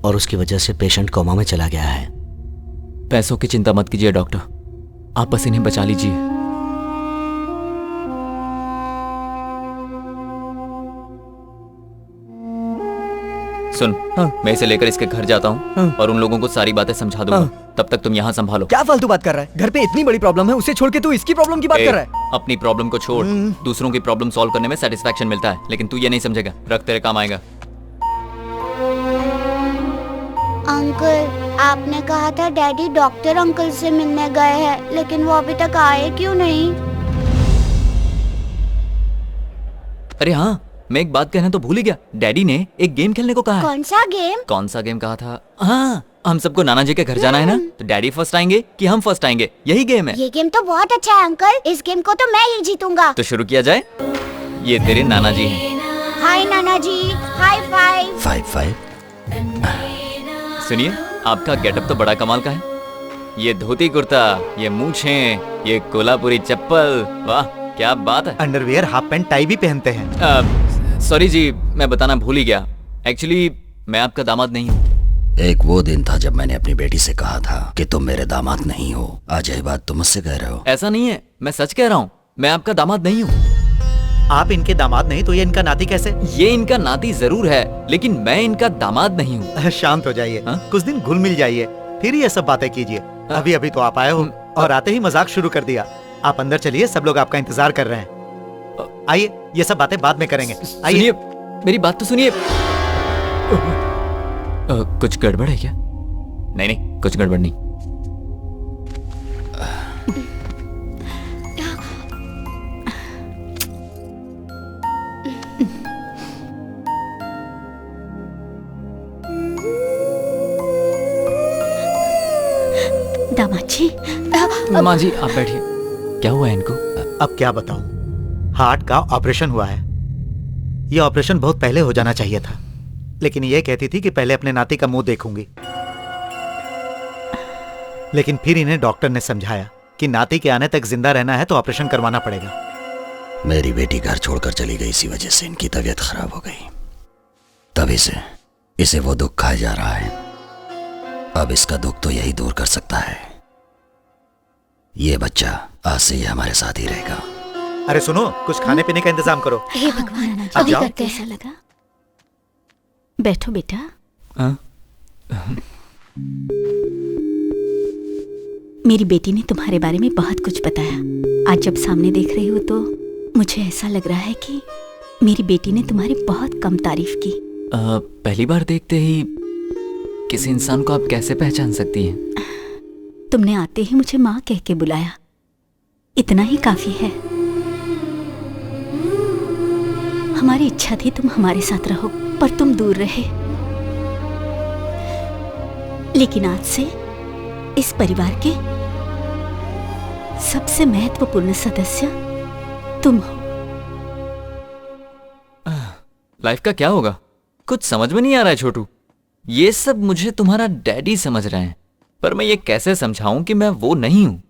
और उसकी वजह से पेशेंट कोमा में चला गया है। पैसों की चिंता मत कीजिए डॉक्टर, आप बस इन्हें बचा लीजिए। सुन, मैं इसे लेकर इसके घर जाता हूँ और उन लोगों को सारी बातें समझा दूंगा। तब तक तुम यहाँ संभालो। क्या फालतू बात कर रहा है? घर पे इतनी बड़ी प्रॉब्लम है, उसे छोड़ के तू इसकी प्रॉब्लम की बात कर रहा है। अपनी प्रॉब्लम को छोड़, दूसरों की प्रॉब्लम सॉल्व करने में सेटिस्फैक्शन मिलता है, लेकिन तू ये नहीं समझेगा। रख, तेरे काम आएगा। अंकल, आपने कहा था डैडी डॉक्टर अंकल से मिलने गए हैं, लेकिन वो अभी तक आए क्यों नहीं? अरे हाँ, मैं एक बात कहना तो भूल ही गया। डैडी ने एक गेम खेलने को कहा है। कौन सा गेम? कौन सा गेम कहा था? हाँ, हम सबको नाना जी के घर जाना है ना, तो डैडी फर्स्ट आएंगे कि हम फर्स्ट आएंगे, यही गेम है। ये गेम तो बहुत अच्छा है अंकल, इस गेम को तो मैं ही जीतूंगा। तो शुरू किया जाए। ये तेरे नाना जी हैं। हाय नाना जी, हाई फाइव। 5-5। सुनिए, आपका गेटअप तो बड़ा कमाल का है। ये धोती कुर्ता, ये मूंछें, ये कोल्हापुरी चप्पल, वाह क्या बात है। अंडरवियर, हाफ पैंट, टाई भी पहनते हैं। सॉरी जी, मैं बताना भूल ही गया। एक्चुअली मैं आपका दामाद नहीं हूँ। एक वो दिन था जब मैंने अपनी बेटी से कहा था कि तुम मेरे दामाद नहीं हो। आज यही बात तुम मुझसे कह रहे हो। ऐसा नहीं है, मैं सच कह रहा हूँ, मैं आपका दामाद नहीं हूँ। आप इनके दामाद नहीं तो ये इनका नाती कैसे? ये इनका नाती जरूर है, लेकिन मैं इनका दामाद नहीं हूँ। शांत हो जाइए, हाँ? कुछ दिन घुल मिल जाइए, फिर ये सब बातें कीजिए। अभी अभी तो आप आए हो और आते ही मजाक शुरू कर दिया। आप अंदर चलिए, सब लोग आपका इंतजार कर रहे हैं। आइए, ये सब बातें बाद में करेंगे। सुनिए, मेरी बात तो सुनिए। कुछ गड़बड़ है क्या? नहीं नहीं, कुछ गड़बड़ नहीं। दामाद जी। माँ जी आप बैठिए। क्या हुआ है इनको? अब क्या बताऊं, हार्ट का ऑपरेशन हुआ है। यह ऑपरेशन बहुत पहले हो जाना चाहिए था, लेकिन ये कहती थी कि पहले अपने नाती का मुंह देखूंगी। लेकिन फिर इन्हें डॉक्टर ने समझाया कि नाती के आने तक जिंदा रहना है तो ऑपरेशन करवाना पड़ेगा। मेरी बेटी घर छोड़कर चली गई, इसी वजह से इनकी तबीयत खराब हो गई। तभी से इसे वो दुख खाया जा रहा है। अब इसका दुख तो यही दूर कर सकता है। ये बच्चा आज से ये हमारे साथ ही रहेगा। अरे सुनो, कुछ खाने पीने का इंतजाम करो। हे भगवान, अब जाओ। करते ऐसा लगा। बैठो बेटा। मेरी बेटी ने तुम्हारे बारे में बहुत कुछ बताया। आज जब सामने देख रही हो तो मुझे ऐसा लग रहा है कि मेरी बेटी ने तुम्हारी बहुत कम तारीफ की। पहली बार देखते ही किसी इंसान को आप कैसे पहचान सकती हैं? तुमने आते ही मुझे माँ कह के बुलाया, इतना ही काफी है। हमारी इच्छा थी तुम हमारे साथ रहो, पर तुम दूर रहे। लेकिन आज से इस परिवार के सबसे महत्वपूर्ण सदस्य तुम हो। लाइफ का क्या होगा? कुछ समझ में नहीं आ रहा है छोटू। ये सब मुझे तुम्हारा डैडी समझ रहे हैं, पर मैं ये कैसे समझाऊं कि मैं वो नहीं हूँ।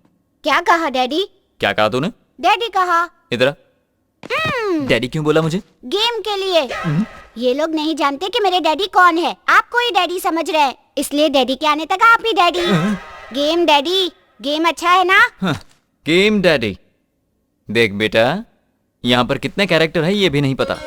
क्या कहा डैडी? क्या कहा तूने? डैडी कहा। इधर आ। डैडी क्यों बोला मुझे? गेम के लिए। ये लोग नहीं जानते कि मेरे डैडी कौन है। आपको ही डैडी समझ रहे हैं, इसलिए डैडी के आने तक आप ही डैडी। गेम डैडी, गेम अच्छा है ना? Game daddy. देख बेटा, यहाँ पर कितने कैरेक्टर है ये भी नहीं पता।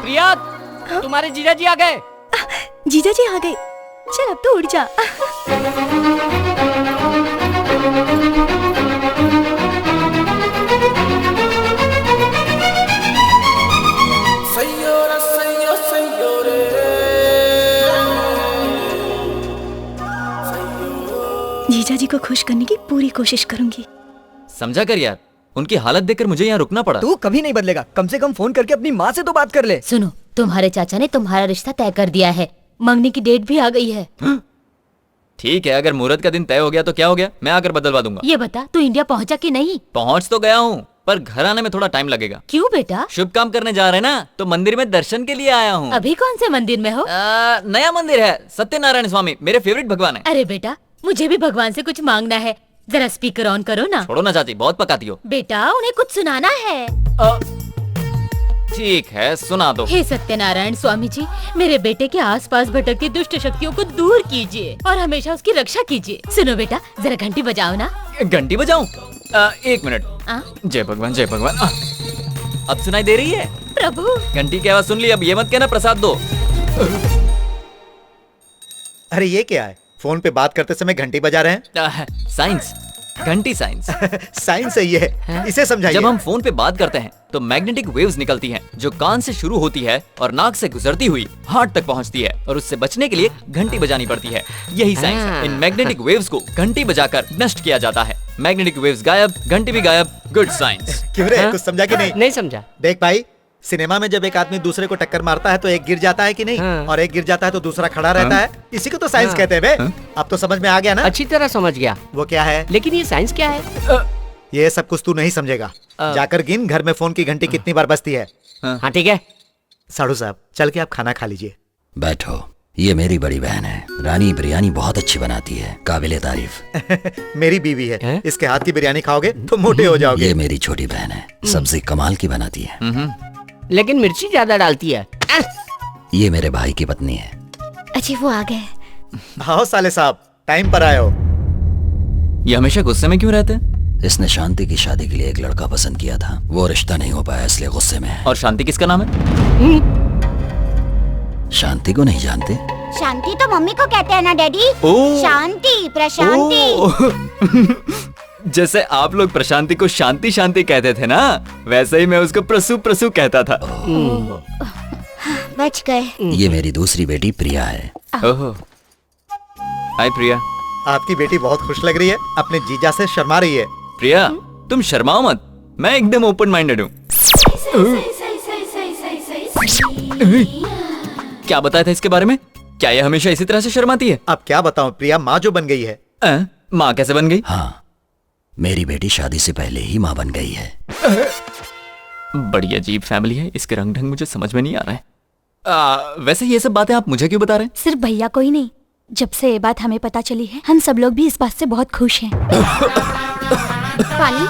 प्रिया, तुम्हारे जीजा जी आ गए। जीजा जी आ गए। चल अब तो उड़ जा। जीजा जी को खुश करने की पूरी कोशिश करूंगी। समझा कर यार, उनकी हालत देखकर मुझे यहाँ रुकना पड़ा। तू कभी नहीं बदलेगा, कम से कम फोन करके अपनी माँ से तो बात कर ले। सुनो, तुम्हारे चाचा ने तुम्हारा रिश्ता तय कर दिया है, मंगनी की डेट भी आ गई है। ठीक है, अगर मुहूर्त का दिन तय हो गया तो क्या हो गया, मैं आकर बदलवा दूंगा। ये बता, तू इंडिया पहुंचा कि नहीं? पहुंच तो गया हूँ, पर घर आने में थोड़ा टाइम लगेगा। क्यों बेटा? शुभ काम करने जा रहे हैं ना, तो मंदिर में दर्शन के लिए आया हूँ। अभी कौन से मंदिर में हो? नया मंदिर है, सत्यनारायण स्वामी, मेरे फेवरेट भगवान है। अरे बेटा, मुझे भी भगवान से कुछ मांगना है। जरा स्पीकर ऑन करो ना। छोड़ो ना चाची, बहुत पकाती हो। बेटा, उन्हें कुछ सुनाना है। ठीक है, सुना दो। हे सत्यनारायण स्वामी जी, मेरे बेटे के आसपास भटकती दुष्ट शक्तियों को दूर कीजिए और हमेशा उसकी रक्षा कीजिए। सुनो बेटा, जरा घंटी बजाओ ना। घंटी बजाऊं? 1 मिनट। जय भगवान, जय भगवान। अब सुनाई दे रही है? प्रभु, घंटी की आवाज सुन ली, अब ये मत कहना प्रसाद दो। अरे ये क्या है, फोन पे बात करते समय घंटी बजा रहे हैं? साइंस, घंटी साइंस। साइंस है ये, इसे समझाइए। जब हम फोन पे बात करते हैं तो मैग्नेटिक वेव्स निकलती हैं, जो कान से शुरू होती है और नाक से गुजरती हुई हार्ट तक पहुंचती है, और उससे बचने के लिए घंटी बजानी पड़ती है। यही साइंस है। इन मैग्नेटिक वेव्स को घंटी बजाकर नष्ट किया जाता है। मैग्नेटिक वेव्स गायब, घंटी भी गायब। Good science. क्यों रे, कुछ समझा कि नहीं? नहीं समझा। देख भाई, सिनेमा में जब एक आदमी दूसरे को टक्कर मारता है तो एक गिर जाता है कि नहीं, और एक गिर जाता है तो दूसरा खड़ा रहता है। इसी को तो साइंस कहते हैं बे। अब तो समझ में आ गया ना? अच्छी तरह समझ गया। वो क्या है? लेकिन ये साइंस क्या है? ये सब कुछ तू नहीं समझेगा। जाकर गिन घर में फोन की घंटी कितनी बार बजती है। हाँ ठीक है। साधु साहब, चल के आप खाना खा लीजिए। बैठो, ये मेरी बड़ी बहन है। रानी बिरयानी बहुत अच्छी बनाती है, काबिले तारीफ। मेरी बीवी है, हैं? इसके हाथ की बिरयानी खाओगे तो मोटे हो जाओगे। ये मेरी छोटी बहन है, सब्जी कमाल की बनाती है। लेकिन मिर्ची ज्यादा डालती है। ये मेरे भाई की पत्नी है। अच्छी वो आ गए। आओ साले साहब, टाइम पर आए हो। ये हमेशा गुस्से में क्यों रहते हैं? इसने शांति की शादी के लिए एक लड़का पसंद किया था, वो रिश्ता नहीं हो पाया इसलिए गुस्से में है। और शांति किसका नाम है? शांति को नहीं जानते? शांति तो मम्मी को कहते हैं ना डैडी। ओह। शांति, प्रशांति। जैसे आप लोग प्रशांति को शांति शांति कहते थे ना, वैसे ही मैं उसको प्रसु प्रसु कहता था। बच गए। ये मेरी दूसरी बेटी प्रिया है। ओहो। हाय प्रिया। आपकी बेटी बहुत खुश लग रही है, अपने जीजा से शर्मा रही है। प्रिया, तुम शर्माओ मत, मैं एकदम ओपन माइंडेड हूँ। क्या बताया था इसके बारे में? क्या ये हमेशा इसी तरह से शर्माती है? अब क्या बताऊं, प्रिया माँ जो बन गई है। माँ कैसे बन गई? हाँ, मेरी बेटी शादी से पहले ही माँ बन गई है। बड़ी अजीब फैमिली है, इसके रंग ढंग मुझे समझ में नहीं आ रहा है। वैसे ये सब बातें आप मुझे क्यों बता रहे हैं? सिर्फ भैया को ही नहीं, जब से ये बात हमें पता चली है, हम सब लोग भी इस बात से बहुत खुश हैं। पानी।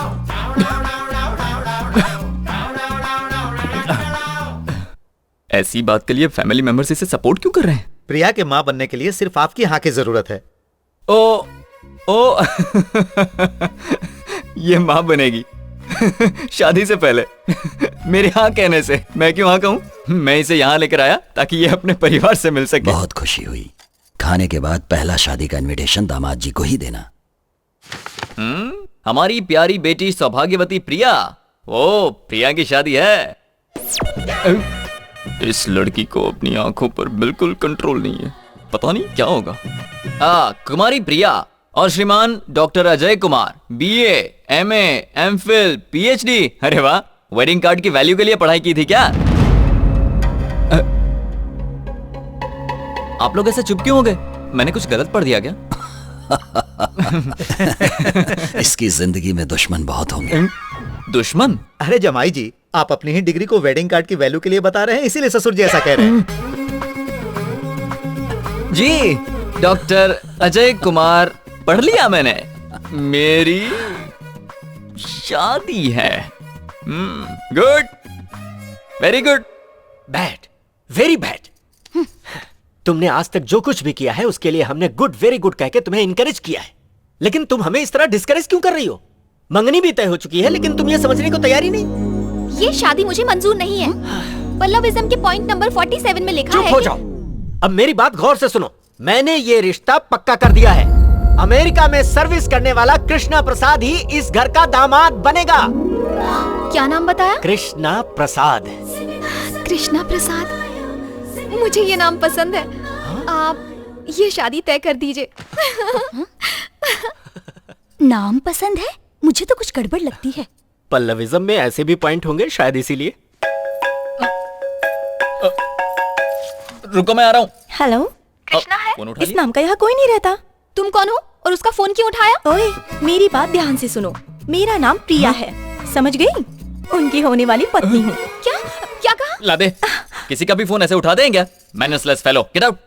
ऐसी बात के लिए फैमिली मेंबर्स इसे सपोर्ट क्यों कर रहे हैं? प्रिया के माँ बनने के लिए सिर्फ आपकी हाँ की जरूरत है। ओ ये माँ बनेगी शादी से पहले मेरे हाँ कहने से। मैं क्यों हाँ कहूँ? मैं इसे यहाँ लेकर आया ताकि ये अपने परिवार से मिल सके। बहुत खुशी हुई। खाने के बाद पहला शादी का इनविटेशन दामाद जी को ही देना। हमारी प्यारी बेटी सौभाग्यवती प्रिया। ओ, प्रिया की शादी है। इस लड़की को अपनी आंखों पर बिल्कुल कंट्रोल नहीं है, पता नहीं क्या होगा। कुमारी प्रिया और श्रीमान doctor Ajay Kumar, BA, MA, MPhil, PhD. अरे वाह, वेडिंग कार्ड की वैल्यू के लिए पढ़ाई की थी क्या? आप लोग ऐसे चुप क्यों हो गए? मैंने कुछ गलत पढ़ दिया क्या? इसकी जिंदगी में दुश्मन बहुत होंगे। दुश्मन? अरे जमाई जी, आप अपनी ही डिग्री को वेडिंग कार्ड की वैल्यू के लिए बता रहे हैं, इसीलिए ससुर जी ऐसा कह रहे हैं। जी, डॉक्टर अजय कुमार पढ़ लिया मैंने। मेरी शादी है। Good, very good. Bad, very bad. तुमने आज तक जो कुछ भी किया है उसके लिए हमने गुड, वेरी गुड कह के तुम्हें इनकरेज किया है, लेकिन तुम हमें इस तरह डिस्करेज क्यों कर रही हो? मंगनी भी तय हो चुकी है, लेकिन तुम ये समझने को तैयार ही नहीं। ये शादी मुझे मंजूर नहीं है। पल्लविज्म के पॉइंट नंबर 47 में लिखा है। चुप हो जाओ। अब मेरी बात गौर से सुनो। मैंने ये रिश्ता पक्का कर दिया है। अमेरिका में सर्विस करने वाला कृष्णा प्रसाद ही इस घर का दामाद बनेगा। क्या नाम बताया? कृष्णा प्रसाद। कृष्णा प्रसाद, मुझे ये नाम पसंद है। आप ये शादी तय कर दीजिए। नाम पसंद है? मुझे तो कुछ गड़बड़ लगती है। पल्लविज्म में ऐसे भी पॉइंट होंगे, शायद इसीलिए। रुको, मैं आ रहा हूँ। हेलो, कृष्णा है? इस नाम का यहाँ कोई नहीं रहता। तुम कौन हो और उसका फोन क्यों उठाया? ओए, मेरी बात ध्यान से सुनो। मेरा नाम प्रिया है। समझ गई, उनकी होने वाली पत्नी हूँ। क्या क्या कहा? ला दे। किसी का भी फोन ऐसे उठा दें क्या? मैनर्सलेस फेलो, गेट आउट।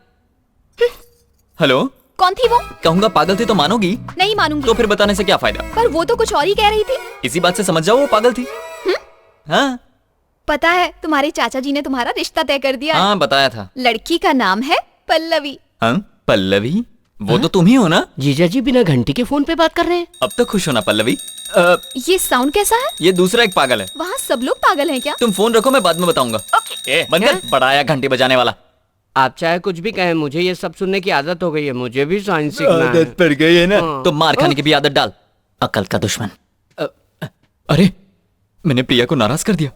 हेलो, कौन थी वो? कहूंगा पागल थी तो मानोगी? नहीं मानूंगी। तो फिर बताने से क्या फायदा? पर वो तो कुछ और ही कह रही थी। इसी बात से समझ जाओ वो पागल थी। हाँ पता है तुम्हारे चाचा जी ने तुम्हारा रिश्ता तय कर दिया है। हाँ बताया था। लड़की का नाम है पल्लवी। हाँ पल्लवी, वो तो तुम ही हो ना? जीजा जी बिना घंटी के फोन पे बात कर रहे हैं। अब तो खुश हो ना पल्लवी? ये साउंड कैसा है? ये दूसरा एक पागल है। वहाँ सब लोग पागल हैं क्या? तुम फोन रखो, मैं बाद में बताऊंगा। ए, बंद कर, बड़ा आया घंटी बजाने वाला। आप चाहे कुछ भी कहें, मुझे ये सब सुनने की आदत हो गई है। मुझे भी साइंस सीखना है। आदत पड़ गई है ना? हाँ। तो मार खाने की भी आदत डाल, अकल का दुश्मन। अरे मैंने प्रिया को नाराज कर दिया।